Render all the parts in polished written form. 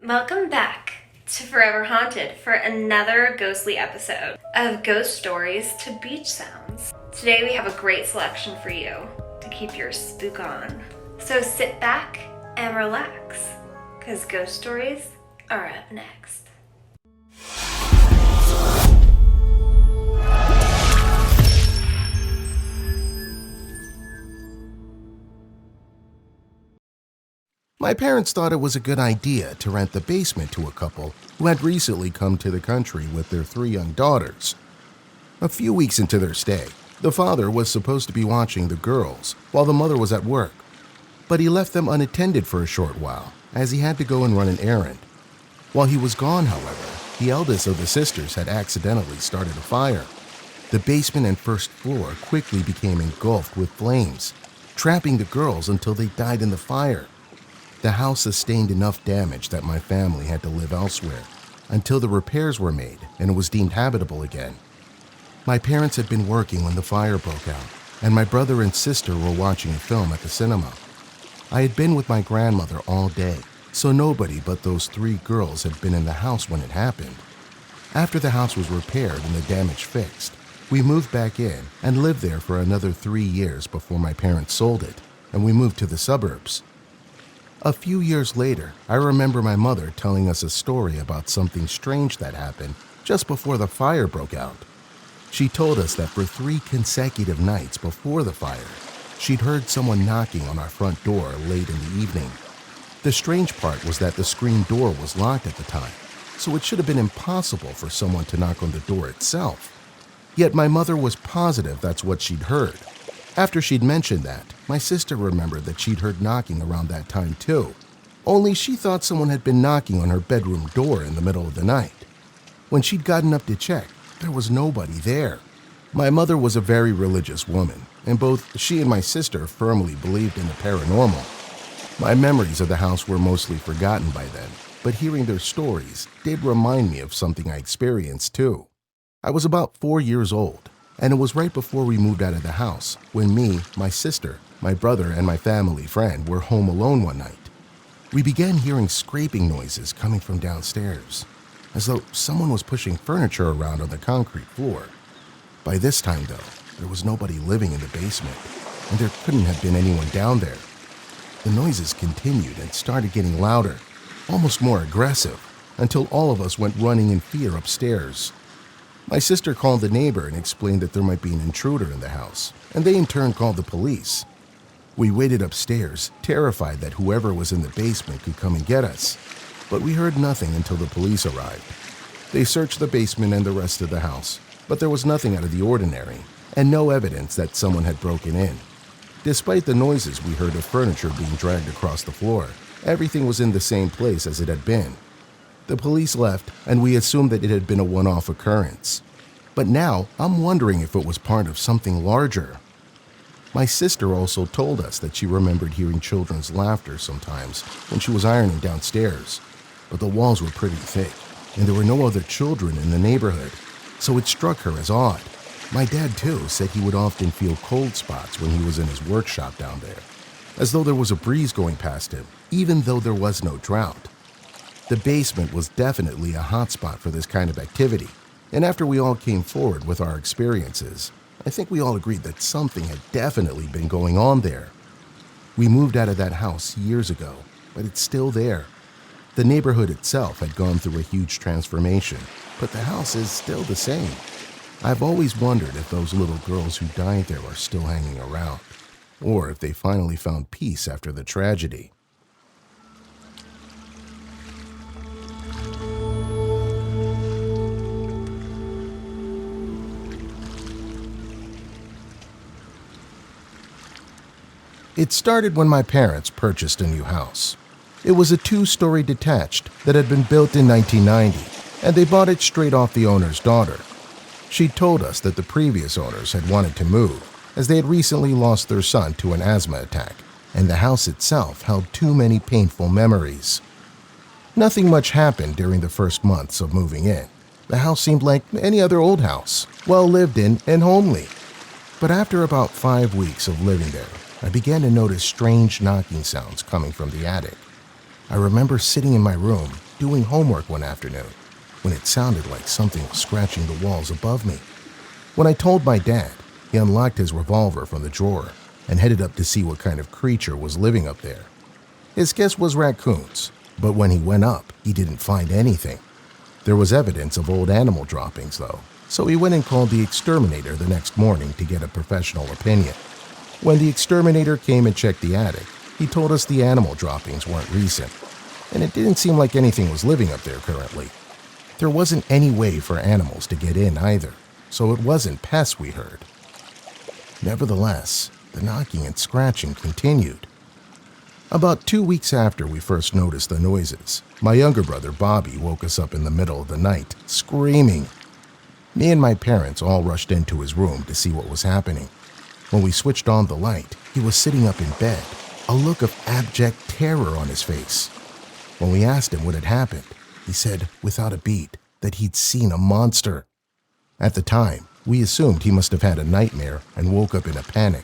Welcome back to Forever Haunted for another ghostly episode of Ghost Stories to Beach Sounds. Today we have a great selection for you to keep your spook on. So sit back and relax, because ghost stories are up next. My parents thought it was a good idea to rent the basement to a couple who had recently come to the country with their 3 young daughters. A few weeks into their stay, the father was supposed to be watching the girls while the mother was at work, but he left them unattended for a short while as he had to go and run an errand. While he was gone, however, the eldest of the sisters had accidentally started a fire. The basement and first floor quickly became engulfed with flames, trapping the girls until they died in the fire. The house sustained enough damage that my family had to live elsewhere until the repairs were made and it was deemed habitable again. My parents had been working when the fire broke out, and my brother and sister were watching a film at the cinema. I had been with my grandmother all day, so nobody but those 3 girls had been in the house when it happened. After the house was repaired and the damage fixed, we moved back in and lived there for another 3 years before my parents sold it, and we moved to the suburbs. A few years later, I remember my mother telling us a story about something strange that happened just before the fire broke out. She told us that for 3 consecutive nights before the fire, she'd heard someone knocking on our front door late in the evening. The strange part was that the screen door was locked at the time, so it should have been impossible for someone to knock on the door itself. Yet my mother was positive that's what she'd heard. After she'd mentioned that, my sister remembered that she'd heard knocking around that time too, only she thought someone had been knocking on her bedroom door in the middle of the night. When she'd gotten up to check, there was nobody there. My mother was a very religious woman, and both she and my sister firmly believed in the paranormal. My memories of the house were mostly forgotten by then, but hearing their stories did remind me of something I experienced too. I was about 4 years old, and it was right before we moved out of the house when me, my sister, my brother, and my family friend were home alone one night. We began hearing scraping noises coming from downstairs, as though someone was pushing furniture around on the concrete floor. By this time, though, there was nobody living in the basement, and there couldn't have been anyone down there. The noises continued and started getting louder, almost more aggressive, until all of us went running in fear upstairs. My sister called the neighbor and explained that there might be an intruder in the house, and they in turn called the police. We waited upstairs, terrified that whoever was in the basement could come and get us, but we heard nothing until the police arrived. They searched the basement and the rest of the house, but there was nothing out of the ordinary, and no evidence that someone had broken in. Despite the noises we heard of furniture being dragged across the floor, everything was in the same place as it had been. The police left, and we assumed that it had been a one-off occurrence. But now, I'm wondering if it was part of something larger. My sister also told us that she remembered hearing children's laughter sometimes when she was ironing downstairs, but the walls were pretty thick, and there were no other children in the neighborhood, so it struck her as odd. My dad, too, said he would often feel cold spots when he was in his workshop down there, as though there was a breeze going past him, even though there was no drought. The basement was definitely a hotspot for this kind of activity, and after we all came forward with our experiences, I think we all agreed that something had definitely been going on there. We moved out of that house years ago, but it's still there. The neighborhood itself had gone through a huge transformation, but the house is still the same. I've always wondered if those little girls who died there are still hanging around, or if they finally found peace after the tragedy. It started when my parents purchased a new house. It was a 2-story detached that had been built in 1990, and they bought it straight off the owner's daughter. She told us that the previous owners had wanted to move, as they had recently lost their son to an asthma attack, and the house itself held too many painful memories. Nothing much happened during the first months of moving in. The house seemed like any other old house, well lived in and homely. But after about 5 weeks of living there, I began to notice strange knocking sounds coming from the attic. I remember sitting in my room doing homework one afternoon when it sounded like something was scratching the walls above me. When I told my dad, he unlocked his revolver from the drawer and headed up to see what kind of creature was living up there. His guess was raccoons, but when he went up, he didn't find anything. There was evidence of old animal droppings, though, so he went and called the exterminator the next morning to get a professional opinion. When the exterminator came and checked the attic, he told us the animal droppings weren't recent, and it didn't seem like anything was living up there currently. There wasn't any way for animals to get in either, so it wasn't pests we heard. Nevertheless, the knocking and scratching continued. About 2 weeks after we first noticed the noises, my younger brother Bobby woke us up in the middle of the night, screaming. Me and my parents all rushed into his room to see what was happening. When we switched on the light, he was sitting up in bed, a look of abject terror on his face. When we asked him what had happened, he said, without a beat, that he'd seen a monster. At the time, we assumed he must have had a nightmare and woke up in a panic.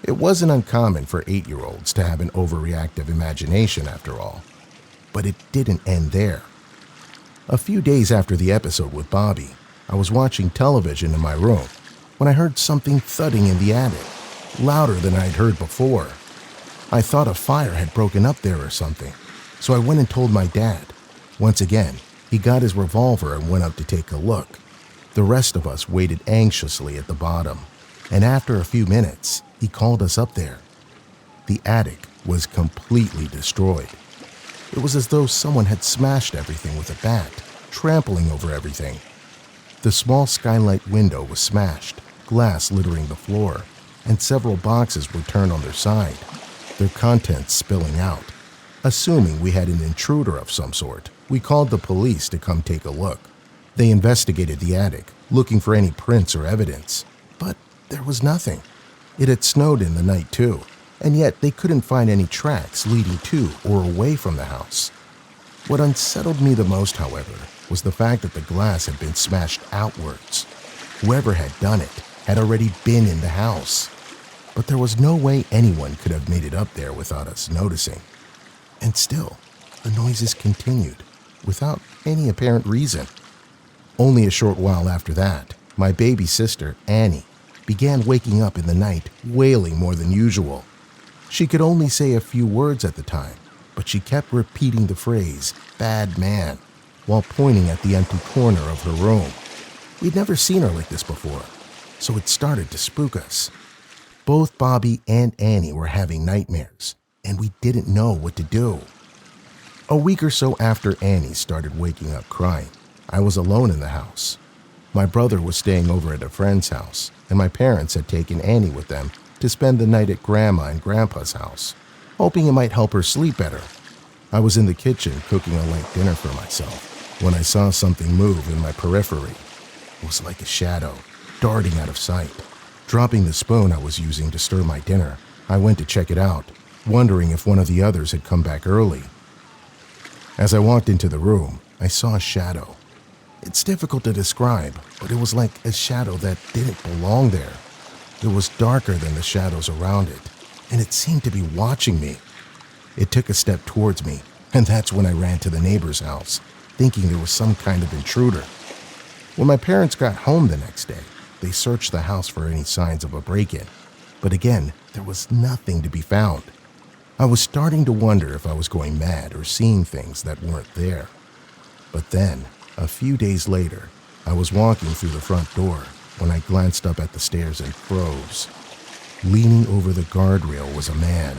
It wasn't uncommon for 8-year-olds to have an overreactive imagination, after all. But it didn't end there. A few days after the episode with Bobby, I was watching television in my room when I heard something thudding in the attic, louder than I'd heard before. I thought a fire had broken up there or something, so I went and told my dad. Once again, he got his revolver and went up to take a look. The rest of us waited anxiously at the bottom, and after a few minutes, he called us up there. The attic was completely destroyed. It was as though someone had smashed everything with a bat, trampling over everything. The small skylight window was smashed, glass littering the floor, and several boxes were turned on their side, their contents spilling out. Assuming we had an intruder of some sort, we called the police to come take a look. They investigated the attic, looking for any prints or evidence, but there was nothing. It had snowed in the night too, and yet they couldn't find any tracks leading to or away from the house. What unsettled me the most, however, was the fact that the glass had been smashed outwards. Whoever had done it had already been in the house. But there was no way anyone could have made it up there without us noticing. And still, the noises continued, without any apparent reason. Only a short while after that, my baby sister, Annie, began waking up in the night, wailing more than usual. She could only say a few words at the time, but she kept repeating the phrase, "bad man," while pointing at the empty corner of her room. We'd never seen her like this before, so it started to spook us. Both Bobby and Annie were having nightmares, and we didn't know what to do. A week or so after Annie started waking up crying, I was alone in the house. My brother was staying over at a friend's house, and my parents had taken Annie with them to spend the night at Grandma and Grandpa's house, hoping it might help her sleep better. I was in the kitchen cooking a light dinner for myself when I saw something move in my periphery. It was like a shadow, darting out of sight. Dropping the spoon I was using to stir my dinner, I went to check it out, wondering if one of the others had come back early. As I walked into the room, I saw a shadow. It's difficult to describe, but it was like a shadow that didn't belong there. It was darker than the shadows around it, and it seemed to be watching me. It took a step towards me, and that's when I ran to the neighbor's house, thinking there was some kind of intruder. When my parents got home the next day, they searched the house for any signs of a break-in, but again, there was nothing to be found. I was starting to wonder if I was going mad or seeing things that weren't there. But then, a few days later, I was walking through the front door when I glanced up at the stairs and froze. Leaning over the guardrail was a man.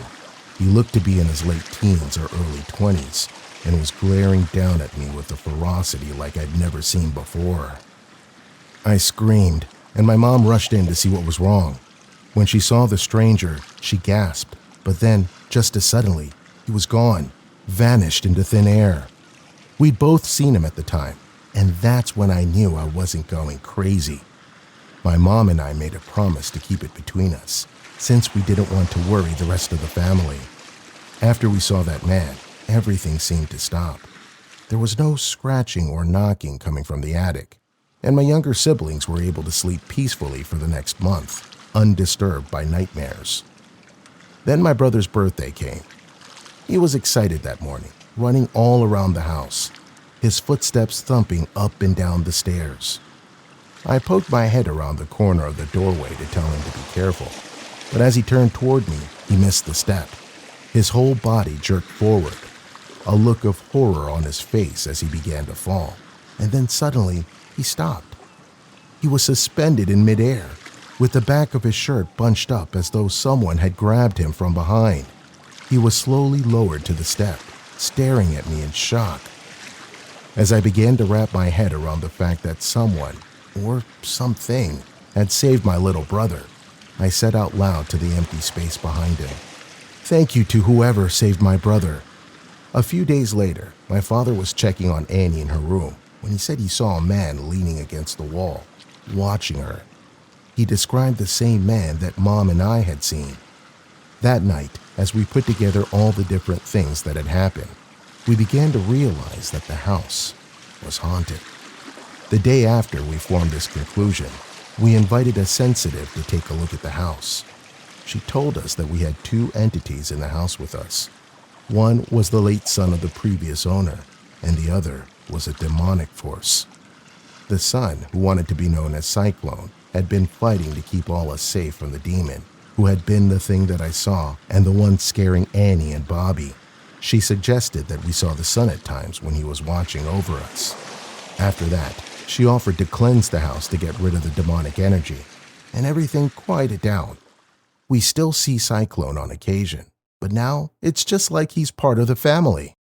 He looked to be in his late teens or early 20s and was glaring down at me with a ferocity like I'd never seen before. I screamed, and my mom rushed in to see what was wrong. When she saw the stranger, she gasped, but then, just as suddenly, he was gone, vanished into thin air. We'd both seen him at the time, and that's when I knew I wasn't going crazy. My mom and I made a promise to keep it between us, since we didn't want to worry the rest of the family. After we saw that man, everything seemed to stop. There was no scratching or knocking coming from the attic, and my younger siblings were able to sleep peacefully for the next month, undisturbed by nightmares. Then my brother's birthday came. He was excited that morning, running all around the house, his footsteps thumping up and down the stairs. I poked my head around the corner of the doorway to tell him to be careful, but as he turned toward me, he missed the step. His whole body jerked forward, a look of horror on his face as he began to fall, and then suddenly he stopped. He was suspended in midair, with the back of his shirt bunched up as though someone had grabbed him from behind. He was slowly lowered to the step, staring at me in shock. As I began to wrap my head around the fact that someone, or something, had saved my little brother, I said out loud to the empty space behind him, "Thank you to whoever saved my brother." A few days later, my father was checking on Annie in her room when he said he saw a man leaning against the wall, watching her. He described the same man that Mom and I had seen. That night, as we put together all the different things that had happened, we began to realize that the house was haunted. The day after we formed this conclusion, we invited a sensitive to take a look at the house. She told us that we had two entities in the house with us. One was the late son of the previous owner, and the other was a demonic force. The son, who wanted to be known as Cyclone, had been fighting to keep all us safe from the demon, who had been the thing that I saw and the one scaring Annie and Bobby. She suggested that we saw the son at times when he was watching over us. After that, she offered to cleanse the house to get rid of the demonic energy, and everything quieted down. We still see Cyclone on occasion, but now it's just like he's part of the family.